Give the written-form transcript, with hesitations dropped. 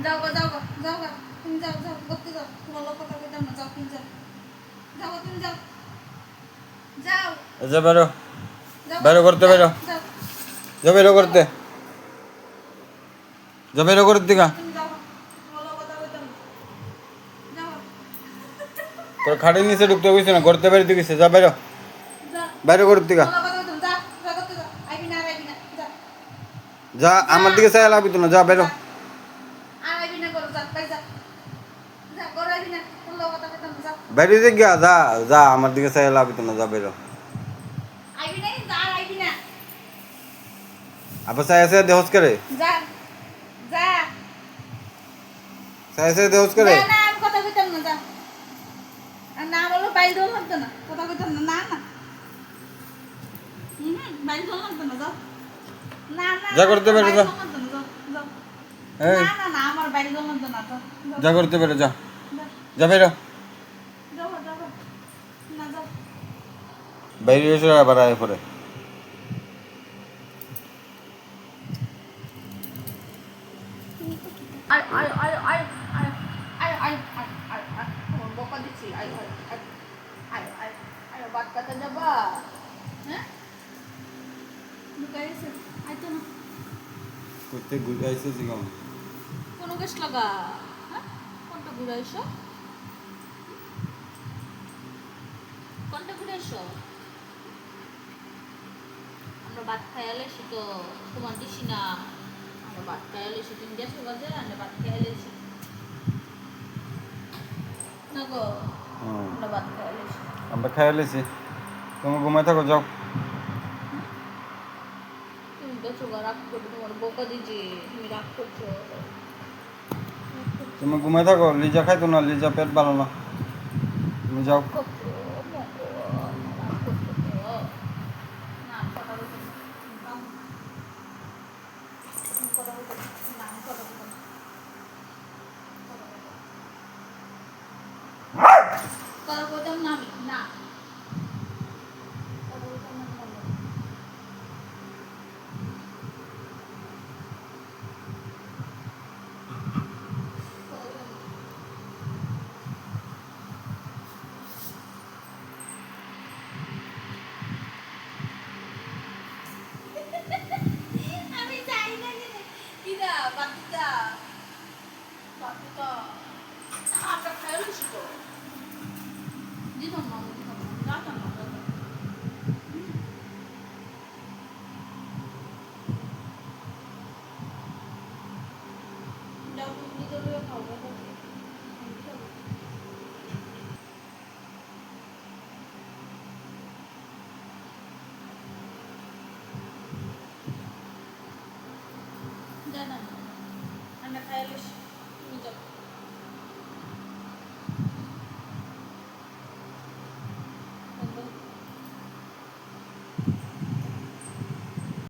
যাও গো যাও গো যাও গো তুমি যাও যাও করতে যাও তোমার লোক কথা কইতাম না যাও তুমি যাও যাও গো তুমি যাও যাও যা বেরো যাও বেরো করতে বেরো যাও যা বেরো করতে যা বেরো করতে গা তুমি যাও তোমার লোক কথা কইতাম না যাও তোর খাটের নিচে ঢুকতে গেছে না করতে বেরোতে গেছে যা বেরো যা বেরো করতে গা তোমার লোক কথা কইতাম যা যা করতে যাও আইবি না যা যা আমার দিকে চাই লাভি তো না যা বেরো আর আইবি না করো যা বাই যা যা করো আইবি না তোমার লোক কথা কইতাম যা বেরিয়ে গিয়া যা যা আমার দিকে চাই লাভি তো না যা বেরো আইবি না যা আর আইবি না আবার চাই আছে দেহস করে যা যা চাই আছে দেহস করে না না আমি কথা কইতাম না যা আর না বলো বাইল দোল লাগতো না কথা কইতাম না না না বাইল দোল লাগতো না যাও না না যা করতে পারো, যা। বাইল দোল লাগতো না, যাও, যাও। এই না না না আমার বাইল দোল লাগতো না যাও, যাও, যা করতে বেরো যা যাও, যা বেরো যাও, যাও, যাও। না যাও বাইরে এসে আবার আয় পরে আয় আয় আয় আয় আয় আয় আয় আয় আয় আয় তোমার বকা দিচ্ছি আয় আয় আয় আয় আয় আয় বাদ কাটা যাবা হ্যাঁ লুকাই আছে আয় তো না করতে ঘুরাইছে জিগাম কোনো গাছ লাগা হ্যাঁ কোনটা ঘুরাইছো কোনটা ঘুরাইছো আমরা ভাত খাইলে সে তো তোমার দিছি না আমরা ভাত খাইলে সে তুমি গেছো বাজে আমরা ভাত খাইলে না গো আমরা ভাত খাইলে আমরা খাই লেছি তুমি ঘুমাই থাকো যাও তুমি গেছো গা রাগ করবে তোমার বোকা দিজি তুমি রাগ করছো তুমি ঘুমাই থাকো লিজা খাইতো না লিজা পেট ভালো না তুমি যাও করছো মগো, রাগ করছো তো। না আমি কথা বলতে না। আমি কথা বলতে না। না, আমি কথা বলতে না। কথা বলতাম না আমি না কথা বলতাম না আমি বলবো। কথা বলতাম না। আমি চাই না কিরা বাতিটা বাতিটা আমরা খাইলো শিখো দিতাম না রাখতাম না যাও তুমি নিজে লইয়া খাও বাবা জানা আমরা খাইলো তুমি যাও